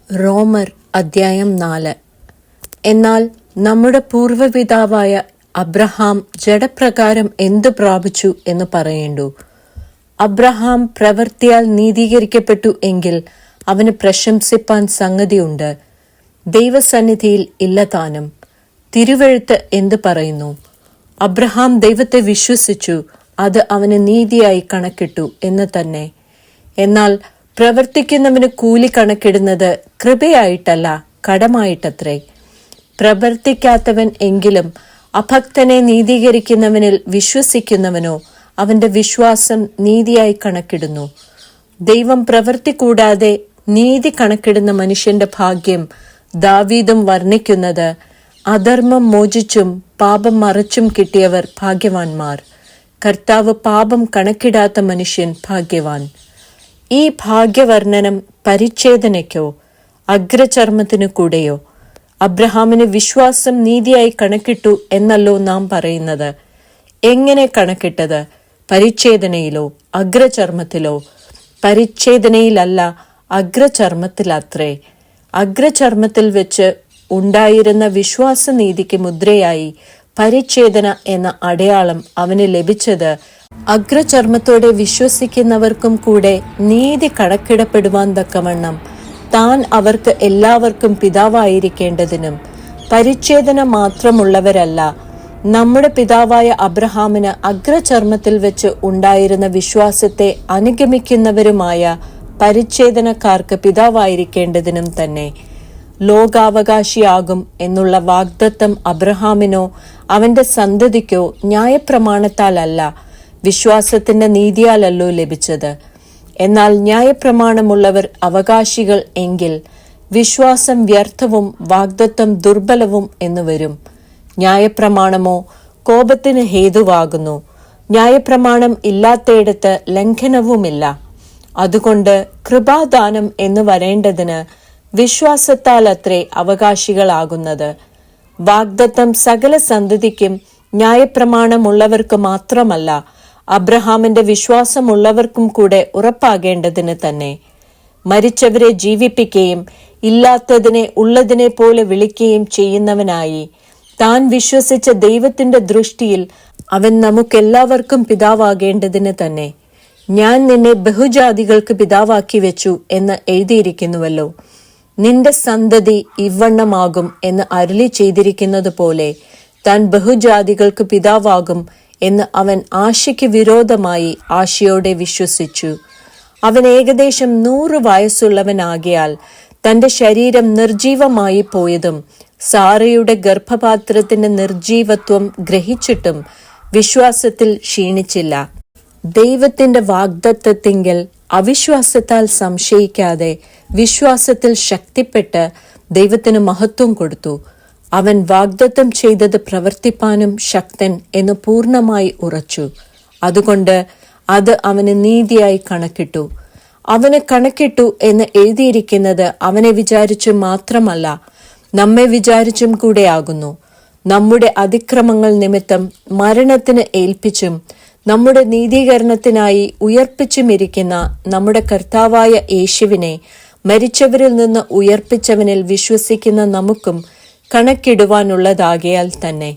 റോമർ അദ്ധ്യായം 4. എന്നാൽ നമ്മുടെ പൂർവ്വപിതാവായ അബ്രഹാം ജഡപ്രകാരം എന്തു പ്രാപിച്ചു എന്ന് പറയേണ്ടു. അബ്രഹാം പ്രവൃത്തിയാൽ നീതീകരിക്കപ്പെട്ടു എങ്കിൽ അവന് പ്രശംസിപ്പാൻ സംഗതിയുണ്ട്. ദൈവസന്നിധിയിൽ ഇല്ല താനും. തിരുവെഴുത്ത് എന്തു പറയുന്നു? അബ്രഹാം ദൈവത്തെ വിശ്വസിച്ചു, അത് അവന് നീതിയായി കണക്കിട്ടു എന്ന് തന്നെ. എന്നാൽ പ്രവർത്തിക്കുന്നവന് കൂലി കണക്കിടുന്നത് കൃപയായിട്ടല്ല, കടമായിട്ടത്രേ. പ്രവർത്തിക്കാത്തവൻ എങ്കിലും അഭക്തനെ നീതീകരിക്കുന്നവനിൽ വിശ്വസിക്കുന്നവനോ അവന്റെ വിശ്വാസം നീതിയായി കണക്കിടുന്നു. ദൈവം പ്രവൃത്തി കൂടാതെ നീതി കണക്കിടുന്ന മനുഷ്യന്റെ ഭാഗ്യം ദാവീദും വർണ്ണിക്കുന്നത്, അധർമ്മം മോചിച്ചും പാപം മറച്ചും കിട്ടിയവർ ഭാഗ്യവാന്മാർ. കർത്താവ് പാപം കണക്കിടാത്ത മനുഷ്യൻ ഭാഗ്യവാൻ. ഈ ഭാഗ്യവർണ്ണനം പരിച്ഛേദനയ്ക്കോ അഗ്രചർമ്മത്തിനു കൂടെയോ? അബ്രഹാമിന് വിശ്വാസം നീതിയായി കണക്കിട്ടു എന്നല്ലോ നാം പറയുന്നത്. എങ്ങനെ കണക്കിട്ടത്? പരിച്ഛേദനയിലോ അഗ്രചർമ്മത്തിലോ? പരിച്ഛേദനയിലല്ല, അഗ്രചർമ്മത്തിലത്രേ. അഗ്രചർമ്മത്തിൽ വെച്ച് ഉണ്ടായിരുന്ന വിശ്വാസനീതിക്ക് മുദ്രയായി പരിച്ഛേദന എന്ന അടയാളം അവന് ലഭിച്ചത് അഗ്രചർമ്മത്തോടെ വിശ്വസിക്കുന്നവർക്കും കൂടെ നീതി കണക്കിടപ്പെടുവാൻ തക്കവണ്ണം താൻ അവർക്ക് എല്ലാവർക്കും പിതാവായിരിക്കേണ്ടതിനും. പരിച്ഛേദന മാത്രമുള്ളവരല്ല, നമ്മുടെ പിതാവായ അബ്രഹാമിന് അഗ്രചർമ്മത്തിൽ വെച്ച് ഉണ്ടായിരുന്ന വിശ്വാസത്തെ അനുഗമിക്കുന്നവരുമായ പരിച്ഛേദനക്കാർക്ക് പിതാവായിരിക്കേണ്ടതിനും തന്നെ. ലോകാവകാശിയാകും എന്നുള്ള വാഗ്ദത്തം അബ്രഹാമിനോ അവന്റെ സന്തതിക്കോ ന്യായപ്രമാണത്താലല്ല, വിശ്വാസത്തിന്റെ നീതിയാലല്ലോ ലഭിച്ചത്. എന്നാൽ ന്യായപ്രമാണമുള്ളവർ അവകാശികൾ എങ്കിൽ വിശ്വാസം വ്യർത്ഥവും വാഗ്ദത്തം ദുർബലവും എന്നു വരും. ന്യായപ്രമാണമോ കോപത്തിന് ഹേതുവാകുന്നു. ന്യായപ്രമാണം ഇല്ലാത്തയിടത്ത് ലംഘനവുമില്ല. അതുകൊണ്ട് കൃപാദാനം എന്ന് വരേണ്ടതിന് വിശ്വാസത്താൽ അത്രേ അവകാശികളാകുന്നത്. വാഗ്ദത്തം സകല സന്തതിക്കും ന്യായപ്രമാണമുള്ളവർക്ക് മാത്രമല്ല, അബ്രഹാമിന്റെ വിശ്വാസമുള്ളവർക്കും കൂടെ ഉറപ്പാകേണ്ടതിന് തന്നെ. മരിച്ചവരെ ജീവിപ്പിക്കുകയും ഇല്ലാത്തതിനെ ഉള്ളതിനെ പോലെ വിളിക്കുകയും ചെയ്യുന്നവനായി താൻ വിശ്വസിച്ച ദൈവത്തിന്റെ ദൃഷ്ടിയിൽ അവൻ നമുക്കെല്ലാവർക്കും പിതാവാകേണ്ടതിന് തന്നെ. ഞാൻ നിന്നെ ബഹുജാതികൾക്ക് പിതാവാക്കി വെച്ചു എന്ന് എഴുതിയിരിക്കുന്നുവല്ലോ. നിന്റെ സന്തതി ഇവണ്ണമാകും എന്ന് അരുളി ചെയ്തിരിക്കുന്നത് പോലെ താൻ ബഹുജാതികൾക്ക് പിതാവാകും എന്ന് അവൻ ആശയ്ക്ക് വിരോധമായി ആശയോടെ വിശ്വസിച്ചു. അവൻ ഏകദേശം 100 വയസ്സുള്ളവനാകിയാൽ തന്റെ ശരീരം നിർജീവമായി പോയതും സാറയുടെ ഗർഭപാത്രത്തിന്റെ നിർജീവത്വം ഗ്രഹിച്ചിട്ടും വിശ്വാസത്തിൽ ക്ഷീണിച്ചില്ല. ദൈവത്തിന്റെ വാഗ്ദത്തത്തിങ്കൽ അവിശ്വാസത്താൽ സംശയിക്കാതെ വിശ്വാസത്തിൽ ശക്തിപ്പെട്ട് ദൈവത്തിന് മഹത്വം കൊടുത്തു. അവൻ വാഗ്ദത്തം ചെയ്തത് പ്രവർത്തിപ്പാനും ശക്തൻ എന്ന് പൂർണ്ണമായി ഉറച്ചു. അതുകൊണ്ട് അത് അവന് നീതിയായി കണക്കിട്ടു. അവന് കണക്കിട്ടു എന്ന് എഴുതിയിരിക്കുന്നത് അവനെ വിചാരിച്ചു മാത്രമല്ല, നമ്മെ വിചാരിച്ചും കൂടെയാകുന്നു. നമ്മുടെ അതിക്രമങ്ങൾ നിമിത്തം മരണത്തിന് ഏൽപ്പിച്ചും നമ്മുടെ നീതീകരണത്തിനായി ഉയർപ്പിച്ചുമിരിക്കുന്ന നമ്മുടെ കർത്താവായ യേശുവിനെ മരിച്ചവരിൽ നിന്ന് ഉയർപ്പിച്ചവനിൽ വിശ്വസിക്കുന്ന നമുക്കും കണക്കിടുവാനുള്ളതാകയാൽ തന്നെ.